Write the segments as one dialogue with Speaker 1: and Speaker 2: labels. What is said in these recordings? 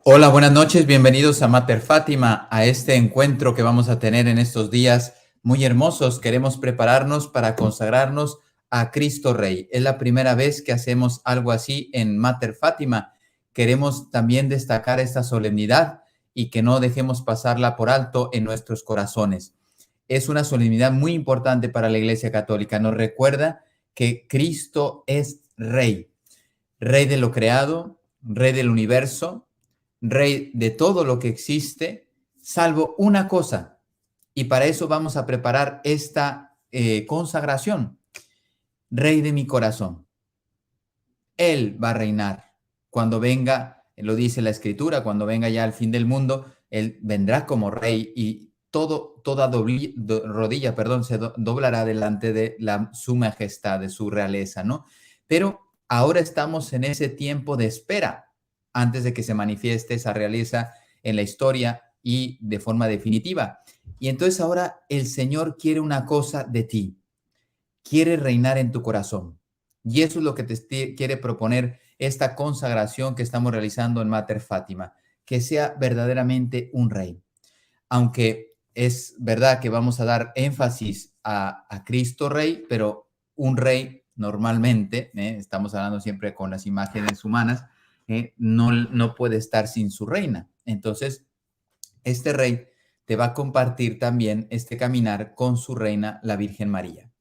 Speaker 1: Hola, buenas noches, bienvenidos a Mater Fátima, a este encuentro que vamos a tener en estos días muy hermosos. Queremos prepararnos para consagrarnos a Cristo Rey. Es la primera vez que hacemos algo así en Mater Fátima. Queremos también destacar esta solemnidad y que no dejemos pasarla por alto en nuestros corazones. Es una solemnidad muy importante para la Iglesia Católica. Nos recuerda que Cristo es Rey, Rey de lo creado, Rey del universo, Rey de todo lo que existe, salvo una cosa. Y para eso vamos a preparar esta consagración. Rey de mi corazón. Él va a reinar. Cuando venga, lo dice la Escritura, cuando venga ya al fin del mundo, Él vendrá como Rey y toda rodilla, se doblará delante de su majestad, de su realeza, ¿no? Pero ahora estamos en ese tiempo de espera antes de que se manifieste esa realeza en la historia y de forma definitiva. Y entonces ahora el Señor quiere una cosa de ti, quiere reinar en tu corazón. Y eso es lo que te quiere proponer esta consagración que estamos realizando en Mater Fátima, que sea verdaderamente un rey. Aunque es verdad que vamos a dar énfasis a Cristo Rey, pero un rey normalmente, estamos hablando siempre con las imágenes humanas, no puede estar sin su reina. Entonces, este rey te va a compartir también este caminar con su reina, la Virgen María.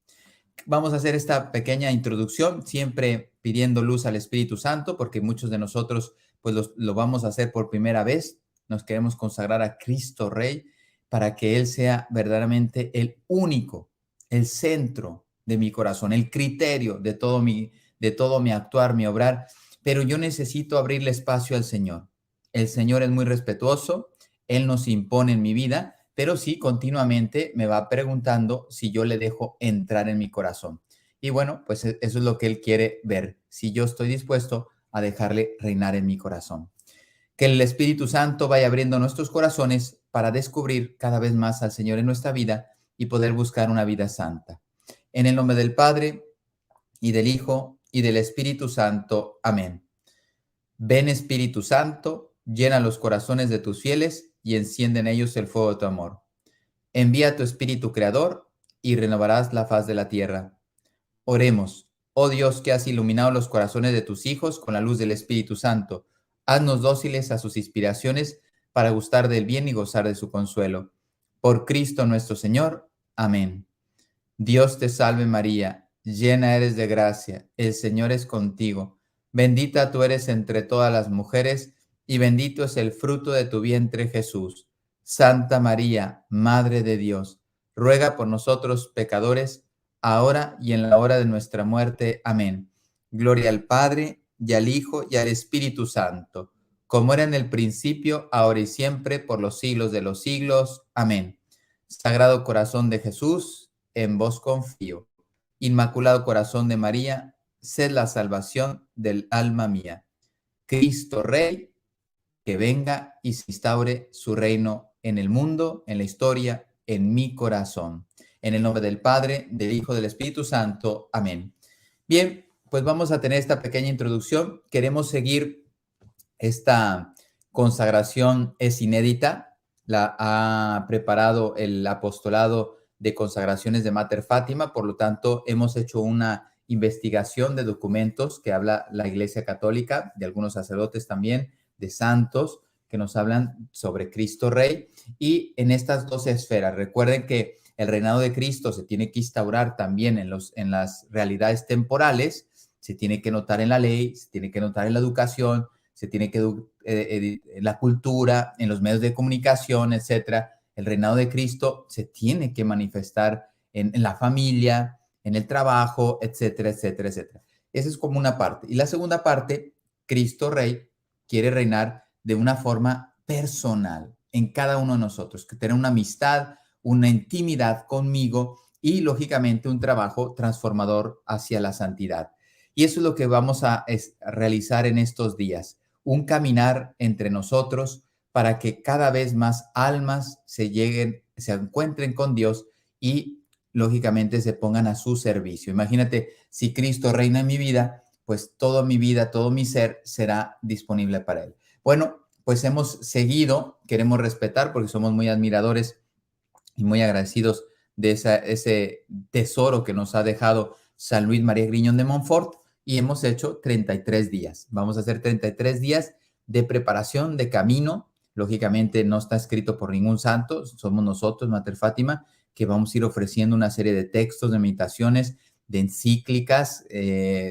Speaker 1: Vamos a hacer esta pequeña introducción, siempre pidiendo luz al Espíritu Santo, porque muchos de nosotros pues lo vamos a hacer por primera vez. Nos queremos consagrar a Cristo Rey para que Él sea verdaderamente el único, el centro de mi corazón, el criterio de todo mi actuar, mi obrar. Pero yo necesito abrirle espacio al Señor. El Señor es muy respetuoso, Él nos impone en mi vida, pero sí continuamente me va preguntando si yo le dejo entrar en mi corazón. Y bueno, pues eso es lo que Él quiere ver, si yo estoy dispuesto a dejarle reinar en mi corazón. Que el Espíritu Santo vaya abriendo nuestros corazones para descubrir cada vez más al Señor en nuestra vida y poder buscar una vida santa. En el nombre del Padre, y del Hijo, y del Espíritu Santo. Amén. Ven, Espíritu Santo, llena los corazones de tus fieles y enciende en ellos el fuego de tu amor. Envía tu Espíritu Creador y renovarás la faz de la tierra. Oremos. Oh Dios, que has iluminado los corazones de tus hijos con la luz del Espíritu Santo, haznos dóciles a sus inspiraciones para gustar del bien y gozar de su consuelo. Por Cristo nuestro Señor. Amén. Dios te salve María, llena eres de gracia, el Señor es contigo. Bendita tú eres entre todas las mujeres y bendito es el fruto de tu vientre Jesús. Santa María, Madre de Dios, ruega por nosotros pecadores, ahora y en la hora de nuestra muerte. Amén. Gloria al Padre, y al Hijo, y al Espíritu Santo, como era en el principio, ahora y siempre, por los siglos de los siglos. Amén. Sagrado Corazón de Jesús, en vos confío. Inmaculado Corazón de María, sed la salvación del alma mía. Cristo Rey, que venga y se instaure su reino en el mundo, en la historia, en mi corazón. En el nombre del Padre, del Hijo, del Espíritu Santo. Amén. Bien, pues vamos a tener esta pequeña introducción. Queremos seguir esta consagración, es inédita, la ha preparado el apostolado de consagraciones de Mater Fátima, por lo tanto hemos hecho una investigación de documentos que habla la Iglesia Católica, de algunos sacerdotes también, de santos que nos hablan sobre Cristo Rey, y en estas dos esferas. Recuerden que el reinado de Cristo se tiene que instaurar también en las realidades temporales, se tiene que notar en la ley, se tiene que notar en la educación, se tiene que en la cultura, en los medios de comunicación, etcétera. El reinado de Cristo se tiene que manifestar en la familia, en el trabajo, etcétera, etcétera, etcétera. Esa es como una parte. Y la segunda parte, Cristo Rey quiere reinar de una forma personal en cada uno de nosotros, que tener una amistad, una intimidad conmigo y, lógicamente, un trabajo transformador hacia la santidad. Y eso es lo que vamos a realizar en estos días, un caminar entre nosotros para que cada vez más almas se encuentren con Dios y, lógicamente, se pongan a su servicio. Imagínate, si Cristo reina en mi vida, pues toda mi vida, todo mi ser será disponible para Él. Bueno, pues hemos seguido, queremos respetar porque somos muy admiradores y muy agradecidos de ese tesoro que nos ha dejado San Luis María Griñón de Montfort, y hemos hecho 33 días. Vamos a hacer 33 días de preparación, de camino. Lógicamente no está escrito por ningún santo, somos nosotros, Mater Fátima, que vamos a ir ofreciendo una serie de textos, de meditaciones, de encíclicas,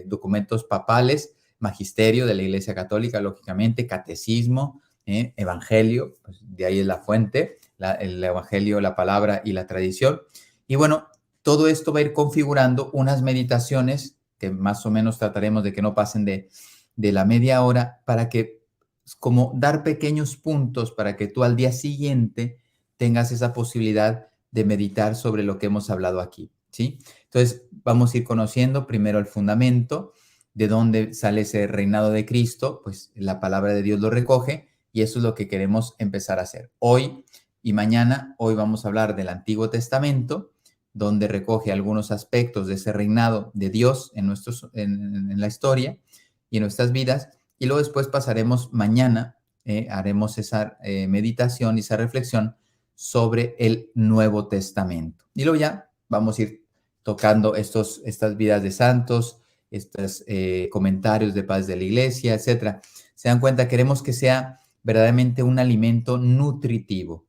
Speaker 1: documentos papales, magisterio de la Iglesia Católica, lógicamente, catecismo, evangelio, pues de ahí es la fuente, el evangelio, la palabra y la tradición. Y bueno, todo esto va a ir configurando unas meditaciones que más o menos trataremos de que no pasen de la media hora, para que, como dar pequeños puntos para que tú al día siguiente tengas esa posibilidad de meditar sobre lo que hemos hablado aquí, ¿sí? Entonces, vamos a ir conociendo primero el fundamento, de dónde sale ese reinado de Cristo, pues la palabra de Dios lo recoge, y eso es lo que queremos empezar a hacer hoy y mañana. Hoy vamos a hablar del Antiguo Testamento, donde recoge algunos aspectos de ese reinado de Dios en la historia y en nuestras vidas. Y luego después pasaremos mañana, haremos esa meditación y esa reflexión sobre el Nuevo Testamento. Y luego ya vamos a ir tocando estas vidas de santos, estos comentarios de padres de la iglesia, etcétera. Se dan cuenta, queremos que sea verdaderamente un alimento nutritivo,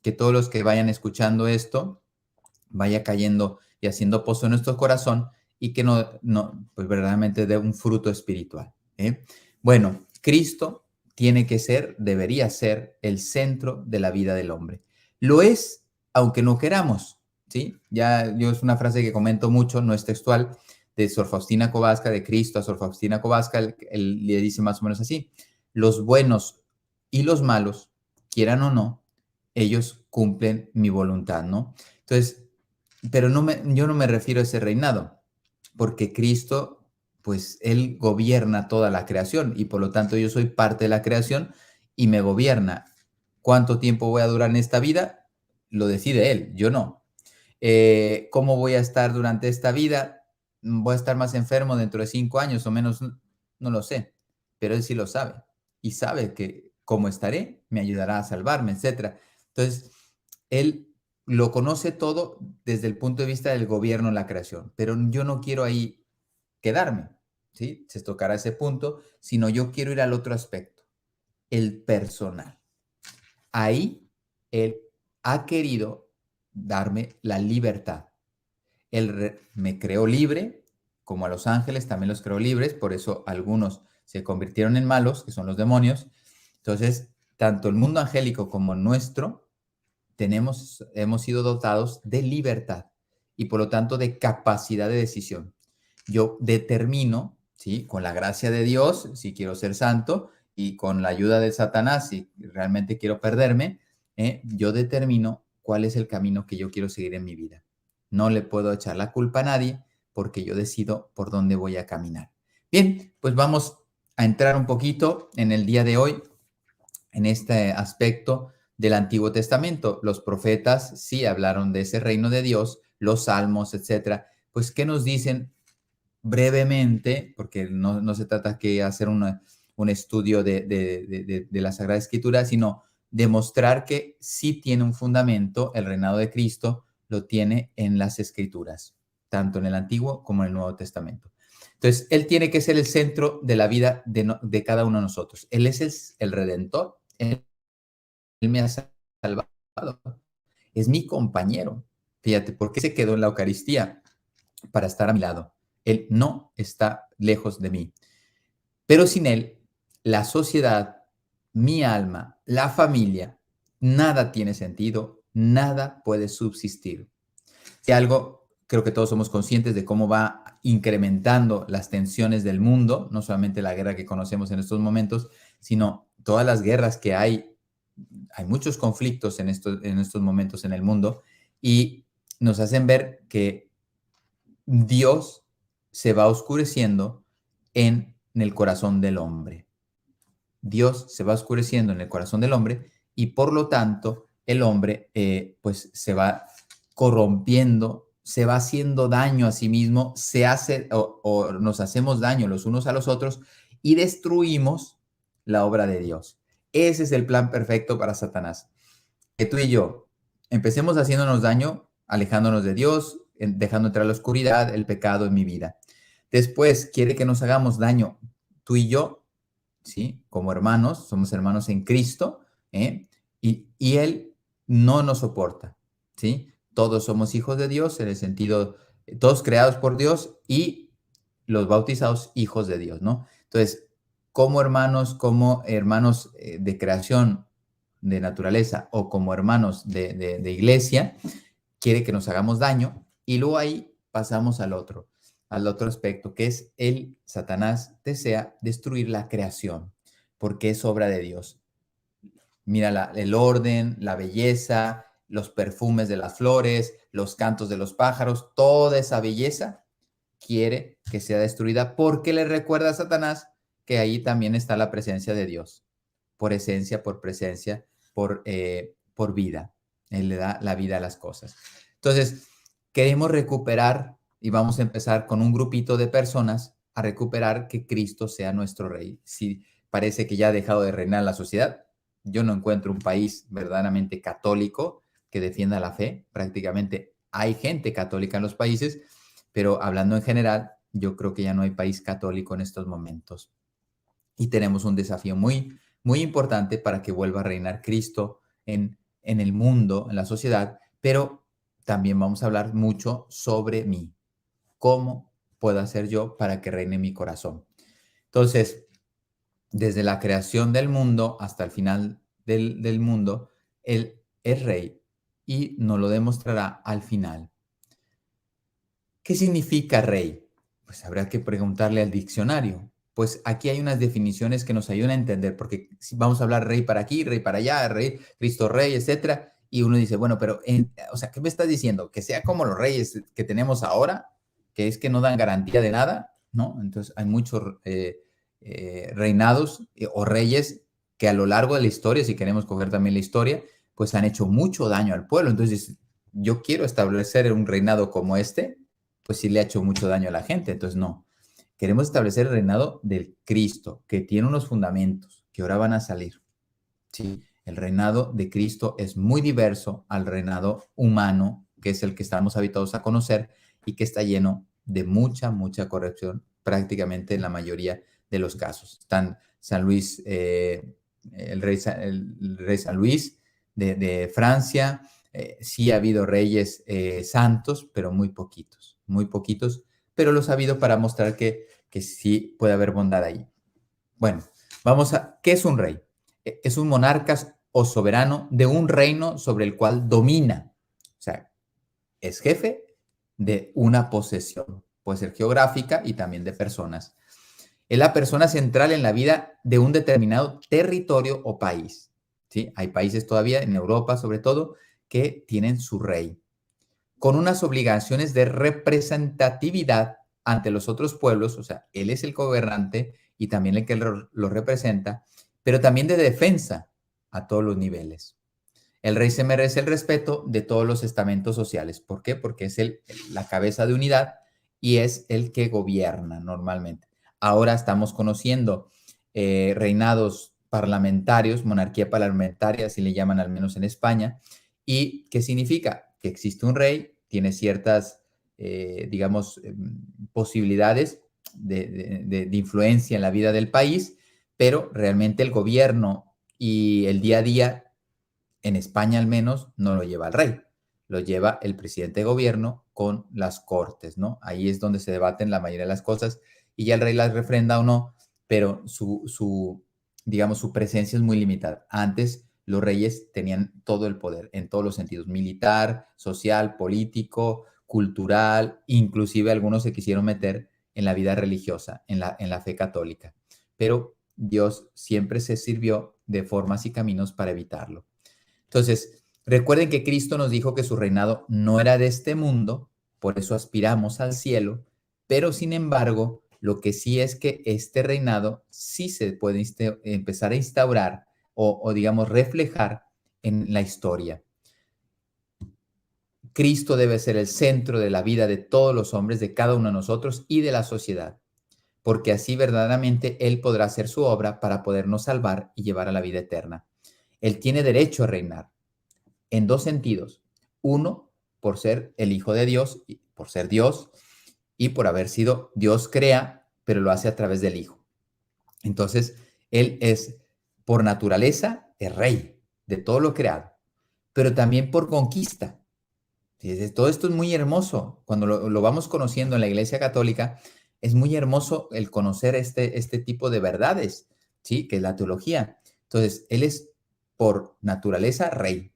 Speaker 1: que todos los que vayan escuchando esto vaya cayendo y haciendo pozo en nuestro corazón, y que pues verdaderamente dé un fruto espiritual. Bueno, Cristo tiene que ser, debería ser el centro de la vida del hombre. Lo es, aunque no queramos, ¿sí? Ya yo es una frase que comento mucho, no es textual, de Sor Faustina Kowalska, de Cristo a Sor Faustina Kowalska. Él le dice más o menos así: los buenos y los malos, quieran o no, ellos cumplen mi voluntad, ¿no? Entonces, pero yo no me refiero a ese reinado, porque Cristo, pues Él gobierna toda la creación, y por lo tanto yo soy parte de la creación y me gobierna. ¿Cuánto tiempo voy a durar en esta vida? Lo decide Él, yo no. ¿Cómo voy a estar durante esta vida? ¿Voy a estar más enfermo dentro de 5 años o menos? No lo sé, pero Él sí lo sabe, y sabe que cómo estaré me ayudará a salvarme, etcétera. Entonces, Él lo conoce todo desde el punto de vista del gobierno en la creación, pero yo no quiero ahí quedarme, ¿sí? Se tocará ese punto, sino yo quiero ir al otro aspecto, el personal. Ahí Él ha querido darme la libertad. Él me creó libre, como a los ángeles también los creó libres, por eso algunos se convirtieron en malos, que son los demonios. Entonces, tanto el mundo angélico como el nuestro, hemos sido dotados de libertad y por lo tanto de capacidad de decisión. Yo determino, ¿sí?, con la gracia de Dios, si quiero ser santo, y con la ayuda de Satanás, si realmente quiero perderme, yo determino cuál es el camino que yo quiero seguir en mi vida. No le puedo echar la culpa a nadie, porque yo decido por dónde voy a caminar. Bien, pues vamos a entrar un poquito en el día de hoy en este aspecto del Antiguo Testamento. Los profetas sí hablaron de ese reino de Dios, los salmos, etcétera. Pues, ¿qué nos dicen brevemente? Porque no se trata que hacer un estudio de la Sagrada Escritura, sino demostrar que sí tiene un fundamento. El reinado de Cristo lo tiene en las Escrituras, tanto en el Antiguo como en el Nuevo Testamento. Entonces, Él tiene que ser el centro de la vida de cada uno de nosotros. Él es el Redentor. Él me ha salvado. Es mi compañero. Fíjate, ¿por qué se quedó en la Eucaristía? Para estar a mi lado. Él no está lejos de mí. Pero sin Él, la sociedad, mi alma, la familia, nada tiene sentido, nada puede subsistir. Si algo, creo que todos somos conscientes de cómo va incrementando las tensiones del mundo, no solamente la guerra que conocemos en estos momentos, sino todas las guerras que hay. Hay muchos conflictos en estos momentos en el mundo, y nos hacen ver que Dios se va oscureciendo en el corazón del hombre. Dios se va oscureciendo en el corazón del hombre, y por lo tanto el hombre pues se va corrompiendo, se va haciendo daño a sí mismo, o nos hacemos daño los unos a los otros, y destruimos la obra de Dios. Ese es el plan perfecto para Satanás. Que tú y yo empecemos haciéndonos daño, alejándonos de Dios, dejando entrar la oscuridad, el pecado en mi vida. Después quiere que nos hagamos daño tú y yo, ¿sí? Como hermanos, somos hermanos en Cristo, ¿eh? Y Él no nos soporta, ¿sí? Todos somos hijos de Dios en el sentido, todos creados por Dios y los bautizados hijos de Dios, ¿no? Entonces, como hermanos de creación, de naturaleza, o como hermanos de iglesia, quiere que nos hagamos daño, y luego ahí pasamos al otro aspecto, que es el Satanás desea destruir la creación, porque es obra de Dios. Mira el orden, la belleza, los perfumes de las flores, los cantos de los pájaros, toda esa belleza quiere que sea destruida porque le recuerda a Satanás que ahí también está la presencia de Dios, por esencia, por presencia, por vida. Él le da la vida a las cosas. Entonces, queremos recuperar y vamos a empezar con un grupito de personas a recuperar que Cristo sea nuestro rey. Si parece que ya ha dejado de reinar la sociedad, yo no encuentro un país verdaderamente católico que defienda la fe. Prácticamente hay gente católica en los países, pero hablando en general, yo creo que ya no hay país católico en estos momentos. Y tenemos un desafío muy, muy importante para que vuelva a reinar Cristo en el mundo, en la sociedad, pero también vamos a hablar mucho sobre mí. ¿Cómo puedo hacer yo para que reine mi corazón? Entonces, desde la creación del mundo hasta el final del mundo, Él es rey y nos lo demostrará al final. ¿Qué significa rey? Pues habrá que preguntarle al diccionario. Pues aquí hay unas definiciones que nos ayudan a entender, porque si vamos a hablar rey para aquí, rey para allá, rey, Cristo rey, etcétera, y uno dice, bueno, pero, o sea, ¿qué me estás diciendo? ¿Que sea como los reyes que tenemos ahora? ¿Que es que no dan garantía de nada? ¿No? Entonces hay muchos reinados o reyes que a lo largo de la historia, si queremos coger también la historia, pues han hecho mucho daño al pueblo. Entonces, yo quiero establecer un reinado como este, pues sí le ha hecho mucho daño a la gente. Entonces, no. Queremos establecer el reinado del Cristo, que tiene unos fundamentos que ahora van a salir. ¿Sí? El reinado de Cristo es muy diverso al reinado humano, que es el que estamos habituados a conocer y que está lleno de mucha, mucha corrupción, prácticamente en la mayoría de los casos. Están San Luis, el rey San Luis de Francia, sí ha habido reyes santos, pero muy poquitos, pero los ha habido para mostrar que sí puede haber bondad ahí. Bueno, ¿qué es un rey? Es un monarca o soberano de un reino sobre el cual domina. O sea, es jefe de una posesión. Puede ser geográfica y también de personas. Es la persona central en la vida de un determinado territorio o país. ¿Sí? Hay países todavía, en Europa sobre todo, que tienen su rey, con unas obligaciones de representatividad ante los otros pueblos, o sea, él es el gobernante y también el que lo representa, pero también de defensa a todos los niveles. El rey se merece el respeto de todos los estamentos sociales. ¿Por qué? Porque es la cabeza de unidad y es el que gobierna normalmente. Ahora estamos conociendo reinados parlamentarios, monarquía parlamentaria, así le llaman al menos en España. ¿Y qué significa? Que existe un rey, tiene ciertas, digamos, posibilidades de influencia en la vida del país, pero realmente el gobierno y el día a día, en España al menos, no lo lleva el rey, lo lleva el presidente de gobierno con las cortes, ¿no? Ahí es donde se debaten la mayoría de las cosas y ya el rey las refrenda o no, pero digamos, su presencia es muy limitada. Antes los reyes tenían todo el poder en todos los sentidos, militar, social, político, cultural, inclusive algunos se quisieron meter en la vida religiosa, en la fe católica, pero Dios siempre se sirvió de formas y caminos para evitarlo. Entonces, recuerden que Cristo nos dijo que su reinado no era de este mundo, por eso aspiramos al cielo, pero sin embargo, lo que sí es que este reinado sí se puede empezar a instaurar o digamos, reflejar en la historia. Cristo debe ser el centro de la vida de todos los hombres, de cada uno de nosotros y de la sociedad. porque así verdaderamente Él podrá hacer su obra para podernos salvar y llevar a la vida eterna. Él tiene derecho a reinar en dos sentidos. Uno, por ser el Hijo de Dios, por ser Dios, y por haber sido Dios crea, pero lo hace a través del Hijo. Entonces, Él es, por naturaleza, el rey de todo lo creado, pero también por conquista. Todo esto es muy hermoso. Cuando lo vamos conociendo en la Iglesia Católica, es muy hermoso el conocer este tipo de verdades, ¿sí? Que es la teología. Entonces, Él es por naturaleza rey.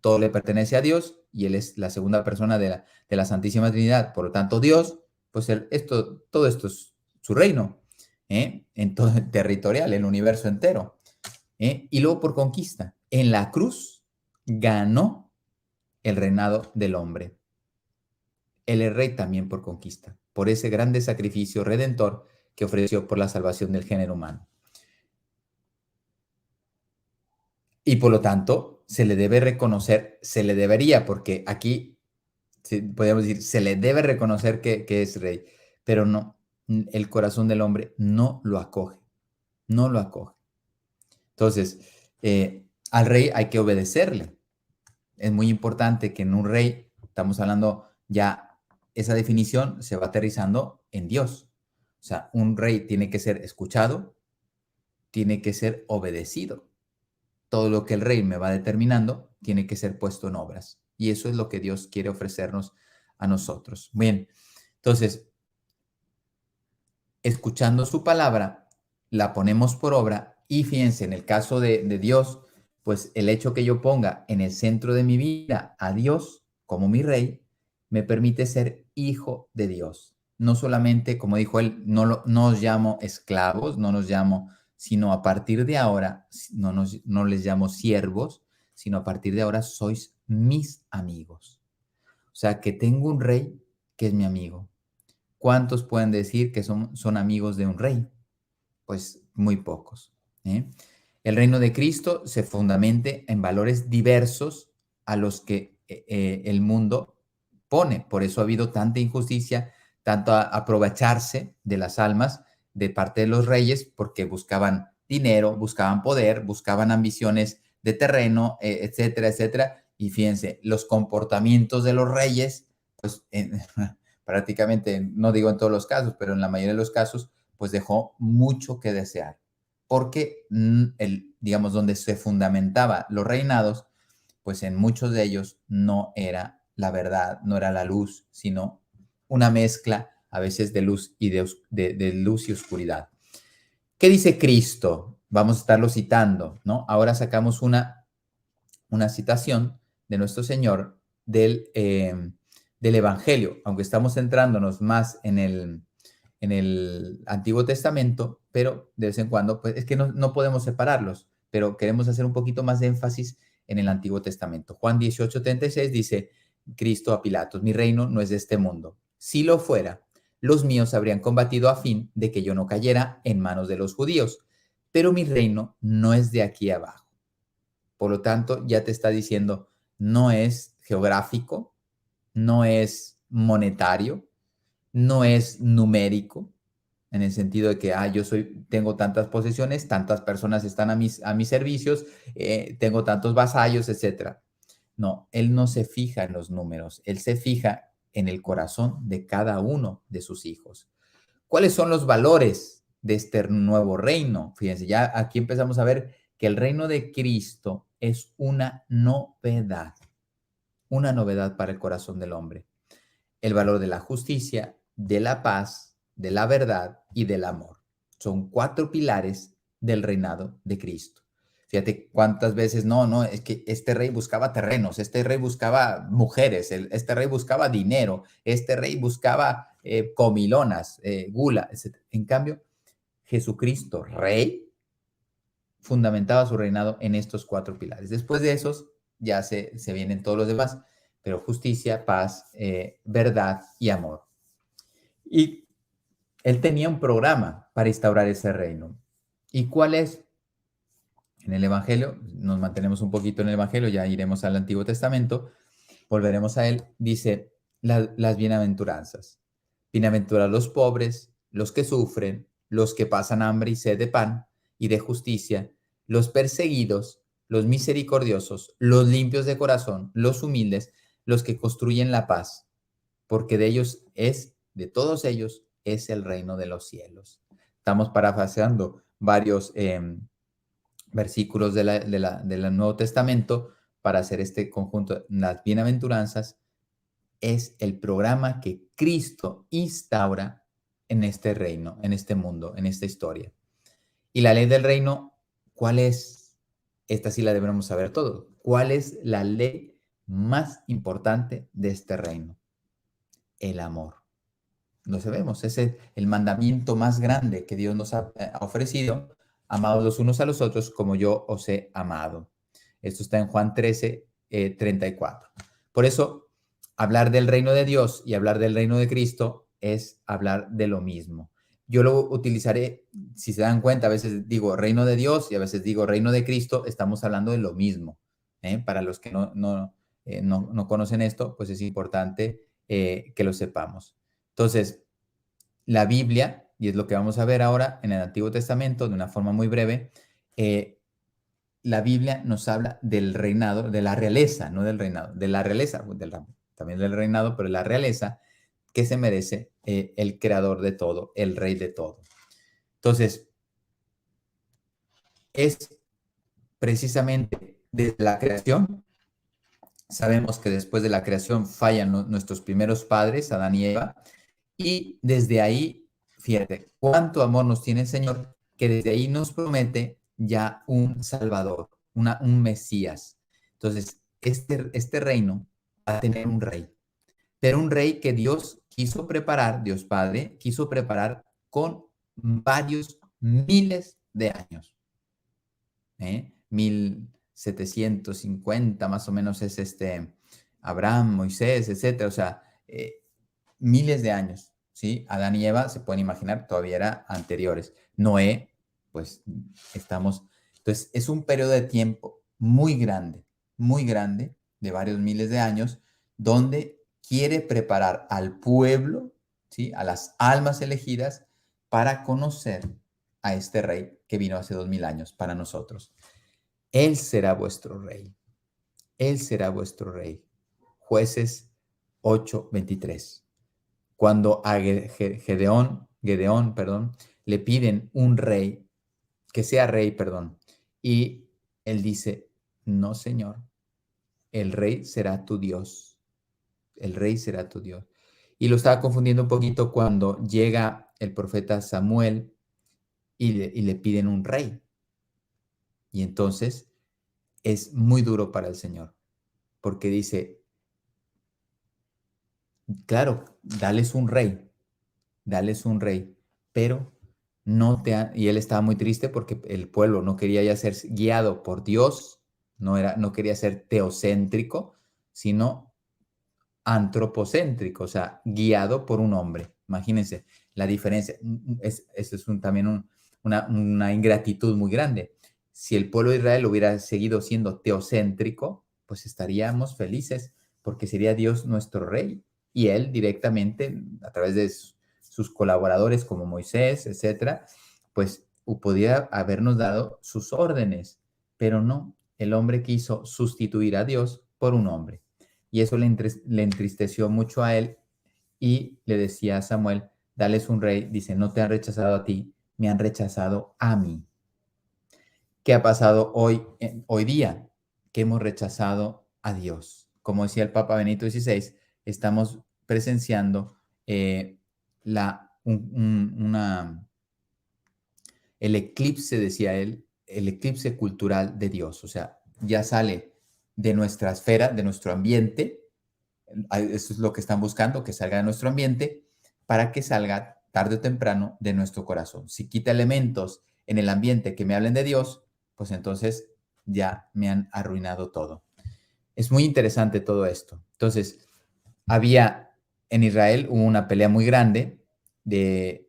Speaker 1: Todo le pertenece a Dios y Él es la segunda persona de la Santísima Trinidad. Por lo tanto, Dios, pues todo esto es su reino, en todo territorial, el universo entero. Y luego por conquista. En la cruz ganó el reinado del hombre. Él es rey también por conquista, por ese grande sacrificio redentor que ofreció por la salvación del género humano. Y por lo tanto, se le debe reconocer, se le debería, porque aquí podríamos decir, se le debe reconocer que es rey, pero no, el corazón del hombre no lo acoge, no lo acoge. Entonces, al rey hay que obedecerle. Es muy importante que en un rey, estamos hablando ya, esa definición se va aterrizando en Dios. O sea, un rey tiene que ser escuchado, tiene que ser obedecido. Todo lo que el rey me va determinando tiene que ser puesto en obras. Y eso es lo que Dios quiere ofrecernos a nosotros. Bien, entonces, escuchando su palabra, la ponemos por obra y fíjense, en el caso de Dios, pues el hecho que yo ponga en el centro de mi vida a Dios como mi rey, me permite ser hijo de Dios. No solamente, como dijo él, no os llamo esclavos, no nos llamo, sino a partir de ahora, no les llamo siervos, sino a partir de ahora sois mis amigos. O sea, que tengo un rey que es mi amigo. ¿Cuántos pueden decir que son amigos de un rey? Pues muy pocos. El reino de Cristo se fundamente en valores diversos a los que el mundo pone. Por eso ha habido tanta injusticia, tanto aprovecharse de las almas de parte de los reyes, porque buscaban dinero, buscaban poder, buscaban ambiciones de terreno, etcétera, etcétera. Y fíjense, los comportamientos de los reyes, pues prácticamente, no digo en todos los casos, pero en la mayoría de los casos, pues dejó mucho que desear. Porque, digamos, donde se fundamentaba los reinados, pues en muchos de ellos no era la verdad, no era la luz, sino una mezcla a veces de luz y de luz y oscuridad. ¿Qué dice Cristo? Vamos a estarlo citando, ¿no? Ahora sacamos una citación de nuestro Señor del Evangelio, aunque estamos centrándonos más en el Antiguo Testamento, pero de vez en cuando, pues es que no podemos separarlos, pero queremos hacer un poquito más de énfasis en el Antiguo Testamento. Juan 18:36 dice Cristo a Pilatos, mi reino no es de este mundo. Si lo fuera, los míos habrían combatido a fin de que yo no cayera en manos de los judíos, pero mi reino no es de aquí abajo. Por lo tanto, ya te está diciendo, no es geográfico, no es monetario, no es numérico, en el sentido de que tengo tantas posesiones, tantas personas están a mis servicios, tengo tantos vasallos, etc. No, él no se fija en los números, él se fija en el corazón de cada uno de sus hijos. ¿Cuáles son los valores de este nuevo reino? Fíjense, ya aquí empezamos a ver que el reino de Cristo es una novedad para el corazón del hombre. El valor de la justicia, de la paz, de la verdad y del amor. Son 4 pilares del reinado de Cristo. Fíjate cuántas veces, es que este rey buscaba terrenos, este rey buscaba mujeres, este rey buscaba dinero, este rey buscaba comilonas, gula, etc. En cambio, Jesucristo, rey, fundamentaba su reinado en estos 4 pilares. Después de esos ya se vienen todos los demás, pero justicia, paz, verdad y amor. Y él tenía un programa para instaurar ese reino. ¿Y cuál es? En el Evangelio, nos mantenemos un poquito en el Evangelio, ya iremos al Antiguo Testamento, volveremos a él, dice las bienaventuranzas. Bienaventurados los pobres, los que sufren, los que pasan hambre y sed de pan y de justicia, los perseguidos, los misericordiosos, los limpios de corazón, los humildes, los que construyen la paz, porque de todos ellos es el reino de los cielos. Estamos parafraseando varios versículos del Nuevo Testamento para hacer este conjunto. Las bienaventuranzas es el programa que Cristo instaura en este reino, en este mundo, en esta historia. Y la ley del reino, ¿cuál es? Esta sí la debemos saber todos. ¿Cuál es la ley más importante de este reino? El amor. Lo sabemos, ese es el mandamiento más grande que Dios nos ha ofrecido, amados los unos a los otros como yo os he amado. Esto está en Juan 13, 34. Por eso, hablar del reino de Dios y hablar del reino de Cristo es hablar de lo mismo. Yo lo utilizaré, si se dan cuenta, a veces digo reino de Dios y a veces digo reino de Cristo, estamos hablando de lo mismo. Para los que no conocen esto, pues es importante que lo sepamos. Entonces, la Biblia, y es lo que vamos a ver ahora en el Antiguo Testamento de una forma muy breve, la Biblia nos habla del reinado, de la realeza, no del reinado, de la realeza, también del reinado, pero de la realeza que se merece el creador de todo, el rey de todo. Entonces, es precisamente desde la creación. Sabemos que después de la creación fallan nuestros primeros padres, Adán y Eva, y desde ahí, fíjate, cuánto amor nos tiene el Señor, que desde ahí nos promete ya un Salvador, un Mesías. Entonces, este reino va a tener un rey, pero un rey que Dios quiso preparar, Dios Padre, quiso preparar con varios miles de años. 1750 más o menos es Abraham, Moisés, etcétera. O sea, miles de años, ¿sí? Adán y Eva, se pueden imaginar, todavía eran anteriores. Noé, pues estamos... Entonces, es un periodo de tiempo muy grande, de varios miles de años, donde quiere preparar al pueblo, ¿sí? A las almas elegidas para conocer a este rey que vino hace 2000 años para nosotros. Él será vuestro rey. Él será vuestro rey. Jueces 8:23. Cuando a Gedeón, le piden un rey, que sea rey, y él dice, no, Señor, el rey será tu Dios. El rey será tu Dios. Y lo estaba confundiendo un poquito cuando llega el profeta Samuel y le piden un rey. Y entonces es muy duro para el Señor, porque dice, claro, dales un rey, pero y él estaba muy triste porque el pueblo no quería ya ser guiado por Dios, no quería ser teocéntrico, sino antropocéntrico, o sea, guiado por un hombre. Imagínense la diferencia. Eso es también una ingratitud muy grande. Si el pueblo de Israel hubiera seguido siendo teocéntrico, pues estaríamos felices porque sería Dios nuestro rey y él directamente, a través de sus colaboradores como Moisés, etcétera, pues podía habernos dado sus órdenes, pero no, el hombre quiso sustituir a Dios por un hombre. Y eso le entristeció mucho a él y le decía a Samuel, dales un rey. Dice, no te han rechazado a ti, me han rechazado a mí. ¿Qué ha pasado hoy día? Que hemos rechazado a Dios. Como decía el Papa Benito XVI, estamos presenciando el eclipse, decía él, el eclipse cultural de Dios. O sea, ya sale de nuestra esfera, de nuestro ambiente. Eso es lo que están buscando, que salga de nuestro ambiente para que salga tarde o temprano de nuestro corazón. Si quita elementos en el ambiente que me hablen de Dios, pues entonces ya me han arruinado todo. Es muy interesante todo esto. Entonces, en Israel hubo una pelea muy grande de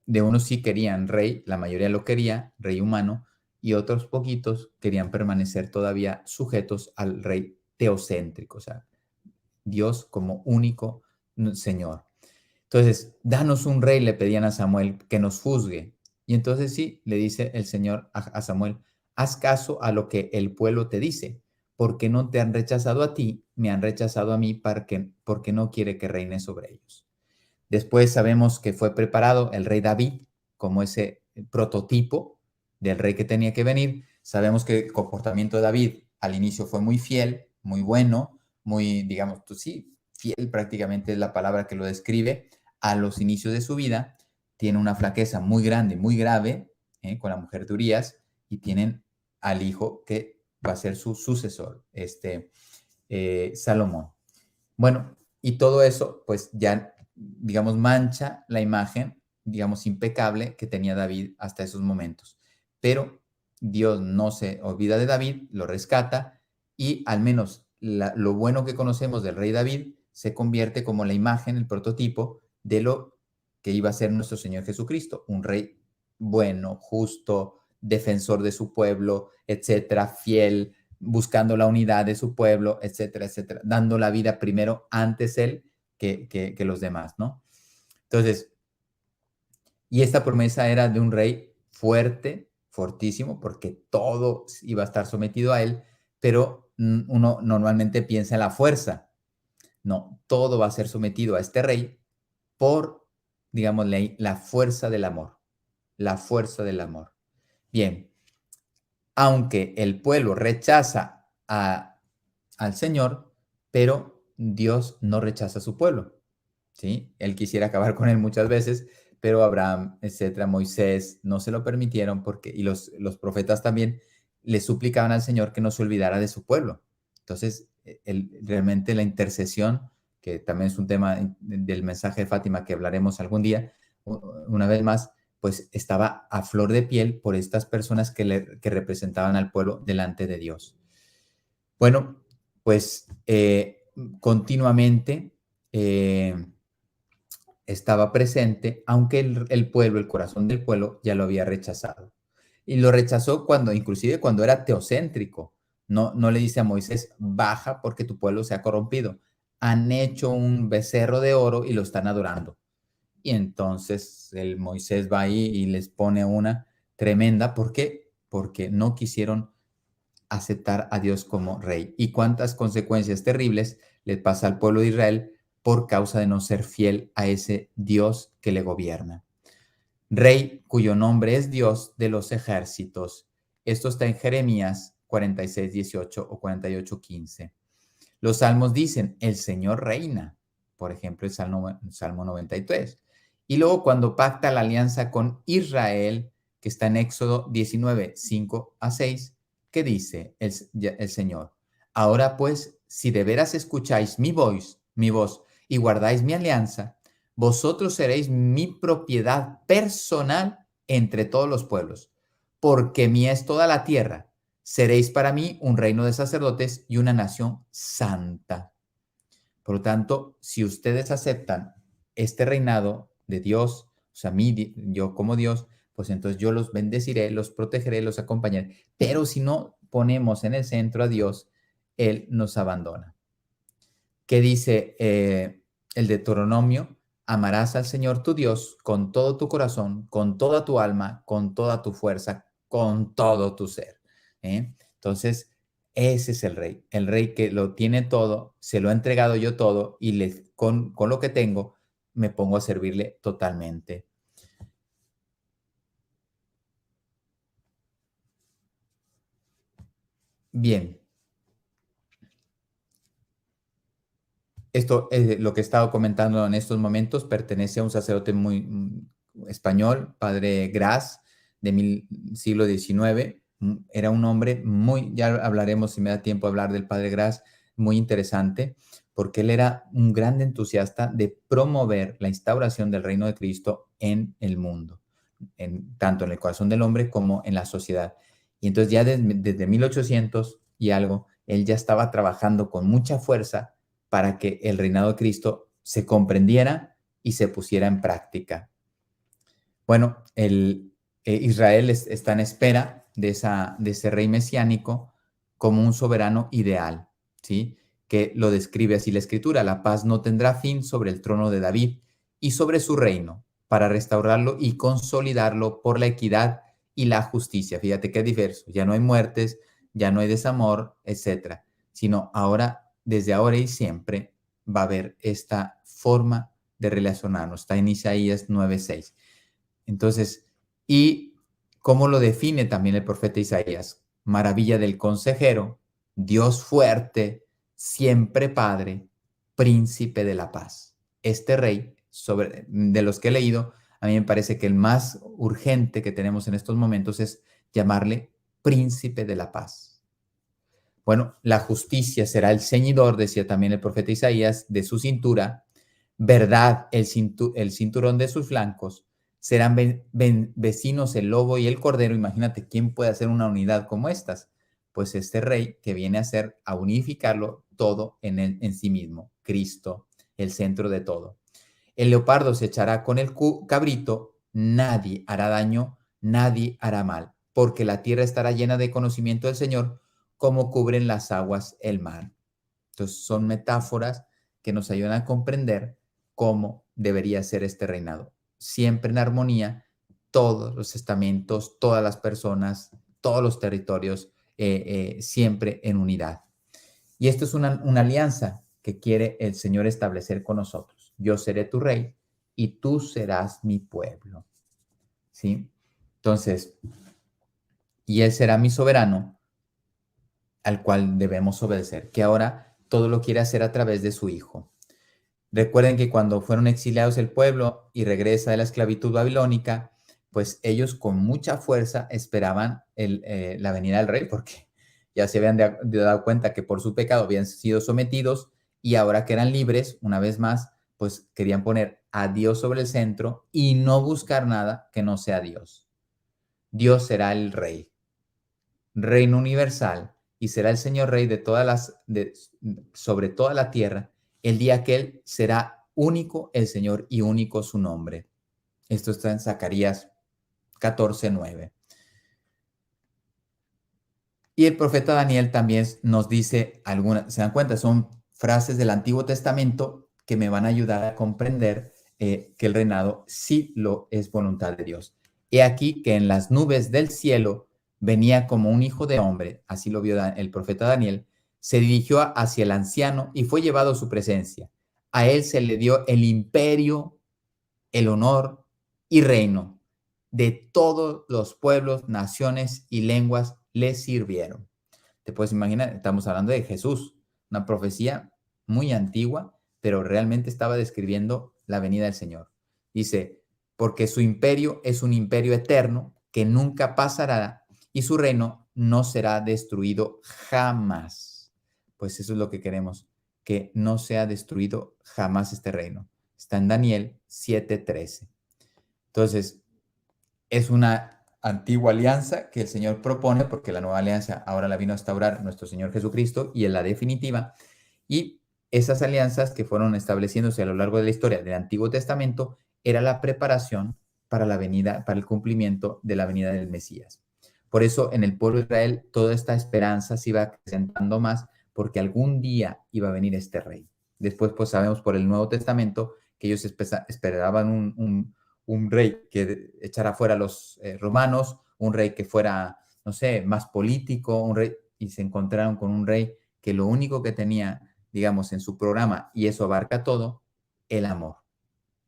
Speaker 1: unos sí querían rey, la mayoría lo quería, rey humano, y otros poquitos querían permanecer todavía sujetos al rey teocéntrico, o sea, Dios como único Señor. Entonces, danos un rey, le pedían a Samuel, que nos juzgue. Y entonces sí, le dice el Señor a Samuel, haz caso a lo que el pueblo te dice, porque no te han rechazado a ti, me han rechazado a mí porque no quiere que reine sobre ellos. Después sabemos que fue preparado el rey David como ese prototipo del rey que tenía que venir. Sabemos que el comportamiento de David al inicio fue muy fiel, muy bueno, muy, digamos, pues sí, fiel prácticamente es la palabra que lo describe a los inicios de su vida. Tiene una flaqueza muy grande, muy grave, con la mujer de Urías, y tienen al hijo que va a ser su sucesor, Salomón. Bueno, y todo eso, pues ya, digamos, mancha la imagen, digamos, impecable que tenía David hasta esos momentos. Pero Dios no se olvida de David, lo rescata y al menos lo bueno que conocemos del rey David se convierte como la imagen, el prototipo de lo que iba a ser nuestro Señor Jesucristo, un rey bueno, justo, defensor de su pueblo, etcétera, fiel, buscando la unidad de su pueblo, etcétera, etcétera, dando la vida primero antes él que los demás, ¿no? Entonces, y esta promesa era de un rey fuerte, fortísimo, porque todo iba a estar sometido a él, pero uno normalmente piensa en la fuerza. No, todo va a ser sometido a este rey por, digamos, la fuerza del amor, la fuerza del amor. Bien, aunque el pueblo rechaza al Señor, pero Dios no rechaza a su pueblo, ¿sí? Él quisiera acabar con él muchas veces, pero Abraham, etcétera, Moisés, no se lo permitieron porque, y los profetas también le suplicaban al Señor que no se olvidara de su pueblo. Entonces, realmente la intercesión, que también es un tema del mensaje de Fátima que hablaremos algún día, una vez más, pues estaba a flor de piel por estas personas que representaban al pueblo delante de Dios. Bueno, pues continuamente estaba presente, aunque el pueblo, el corazón del pueblo, ya lo había rechazado. Y lo rechazó inclusive cuando era teocéntrico. No, no le dice a Moisés, baja porque tu pueblo se ha corrompido. Han hecho un becerro de oro y lo están adorando. Y entonces el Moisés va ahí y les pone una tremenda. ¿Por qué? Porque no quisieron aceptar a Dios como rey. Y cuántas consecuencias terribles le pasa al pueblo de Israel por causa de no ser fiel a ese Dios que le gobierna. Rey cuyo nombre es Dios de los ejércitos. Esto está en Jeremías 46, 18 o 48, 15. Los salmos dicen, el Señor reina. Por ejemplo, el Salmo 93. Y luego cuando pacta la alianza con Israel, que está en Éxodo 19, 5 a 6, ¿qué dice el Señor? Ahora pues, si de veras escucháis mi voz y guardáis mi alianza, vosotros seréis mi propiedad personal entre todos los pueblos, porque mía es toda la tierra. Seréis para mí un reino de sacerdotes y una nación santa. Por lo tanto, si ustedes aceptan este reinado de Dios, o sea, yo como Dios, pues entonces yo los bendeciré, los protegeré, los acompañaré. Pero si no ponemos en el centro a Dios, Él nos abandona. ¿Qué dice el Deuteronomio? Amarás al Señor tu Dios con todo tu corazón, con toda tu alma, con toda tu fuerza, con todo tu ser. Entonces, ese es el rey que lo tiene todo, se lo ha entregado yo todo y con lo que tengo me pongo a servirle totalmente. Bien, esto, lo que he estado comentando en estos momentos, pertenece a un sacerdote muy español, padre Gras, siglo XIX. Era un hombre muy, ya hablaremos si me da tiempo hablar del padre Gras, muy interesante, porque él era un gran entusiasta de promover la instauración del reino de Cristo en el mundo, tanto en el corazón del hombre como en la sociedad. Y entonces ya desde 1800 y algo, él ya estaba trabajando con mucha fuerza para que el reinado de Cristo se comprendiera y se pusiera en práctica. Bueno, Israel está en espera de ese rey mesiánico como un soberano ideal, ¿sí? Que lo describe así la escritura, la paz no tendrá fin sobre el trono de David y sobre su reino, para restaurarlo y consolidarlo por la equidad y la justicia. Fíjate qué diverso. Ya no hay muertes, ya no hay desamor, etcétera, sino ahora, desde ahora y siempre, va a haber esta forma de relacionarnos. Está en Isaías 9:6. Entonces, ¿y cómo lo define también el profeta Isaías? Maravilla del consejero, Dios fuerte, siempre Padre, príncipe de la paz. Este rey, de los que he leído, a mí me parece que el más urgente que tenemos en estos momentos es llamarle príncipe de la paz. Bueno, la justicia será el ceñidor, decía también el profeta Isaías, de su cintura, verdad el cinturón de sus flancos, serán vecinos el lobo y el cordero. Imagínate, ¿quién puede hacer una unidad como estas? Pues este rey que viene a unificarlo todo en sí mismo, Cristo, el centro de todo. El leopardo se echará con el cabrito, nadie hará daño, nadie hará mal, porque la tierra estará llena de conocimiento del Señor, como cubren las aguas el mar. Entonces son metáforas que nos ayudan a comprender cómo debería ser este reinado. Siempre en armonía, todos los estamentos, todas las personas, todos los territorios, siempre en unidad. Y esto es una alianza que quiere el Señor establecer con nosotros. Yo seré tu rey y tú serás mi pueblo. ¿Sí? Entonces, y Él será mi soberano, al cual debemos obedecer, que ahora todo lo quiere hacer a través de su Hijo. Recuerden que cuando fueron exiliados el pueblo y regresa de la esclavitud babilónica, pues ellos con mucha fuerza esperaban la venida del rey, porque ya se habían dado cuenta que por su pecado habían sido sometidos y ahora que eran libres, una vez más, pues querían poner a Dios sobre el centro y no buscar nada que no sea Dios. Dios será el rey, reino universal, y será el Señor rey sobre toda la tierra, el día que Él será único el Señor y único su nombre. Esto está en Zacarías 14:9. Y el profeta Daniel también nos dice algunas, se dan cuenta, son frases del Antiguo Testamento que me van a ayudar a comprender que el reinado sí lo es voluntad de Dios. He aquí que en las nubes del cielo venía como un hijo de hombre, así lo vio el profeta Daniel, se dirigió hacia el anciano y fue llevado a su presencia. A él se le dio el imperio, el honor y reino de todos los pueblos, naciones y lenguas le sirvieron. Te puedes imaginar, estamos hablando de Jesús, una profecía muy antigua, pero realmente estaba describiendo la venida del Señor. Dice, porque su imperio es un imperio eterno que nunca pasará y su reino no será destruido jamás. Pues eso es lo que queremos, que no sea destruido jamás este reino. Está en Daniel 7:13. Entonces, es una antigua alianza que el Señor propone, porque la nueva alianza ahora la vino a instaurar nuestro Señor Jesucristo y en la definitiva. Y esas alianzas que fueron estableciéndose a lo largo de la historia del Antiguo Testamento era la preparación para la venida, para el cumplimiento de la venida del Mesías. Por eso en el pueblo de Israel toda esta esperanza se iba acrecentando más, porque algún día iba a venir este rey. Después, pues sabemos por el Nuevo Testamento que ellos esperaban un rey que echara fuera a los romanos, un rey que fuera, no sé, más político, un rey, y se encontraron con un rey que lo único que tenía, digamos, en su programa, y eso abarca todo, el amor.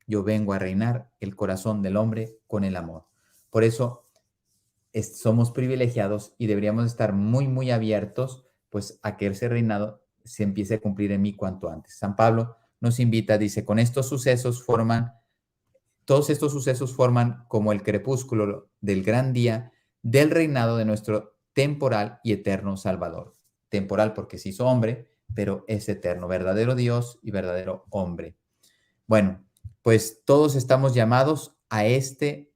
Speaker 1: Yo vengo a reinar el corazón del hombre con el amor. Por eso somos privilegiados y deberíamos estar muy, muy abiertos, pues, a que ese reinado se empiece a cumplir en mí cuanto antes. San Pablo nos invita, dice, todos estos sucesos forman como el crepúsculo del gran día del reinado de nuestro temporal y eterno Salvador. Temporal porque se hizo hombre, pero es eterno, verdadero Dios y verdadero hombre. Bueno, pues todos estamos llamados a este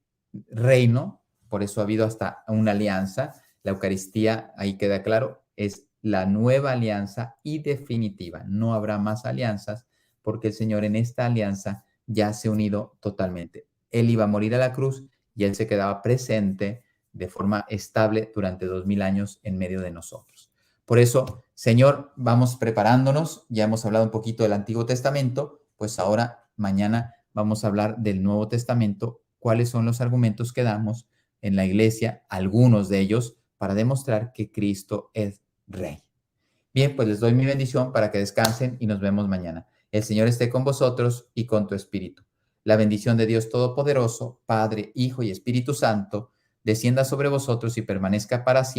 Speaker 1: reino, por eso ha habido hasta una alianza. La Eucaristía, ahí queda claro, es la nueva alianza y definitiva. No habrá más alianzas porque el Señor en esta alianza ya se ha unido totalmente. Él iba a morir a la cruz y Él se quedaba presente de forma estable durante 2000 años en medio de nosotros. Por eso, Señor, vamos preparándonos. Ya hemos hablado un poquito del Antiguo Testamento, pues ahora, mañana, vamos a hablar del Nuevo Testamento, cuáles son los argumentos que damos en la iglesia, algunos de ellos, para demostrar que Cristo es Rey. Bien, pues les doy mi bendición para que descansen y nos vemos mañana. El Señor esté con vosotros y con tu espíritu. La bendición de Dios Todopoderoso, Padre, Hijo y Espíritu Santo, descienda sobre vosotros y permanezca para siempre.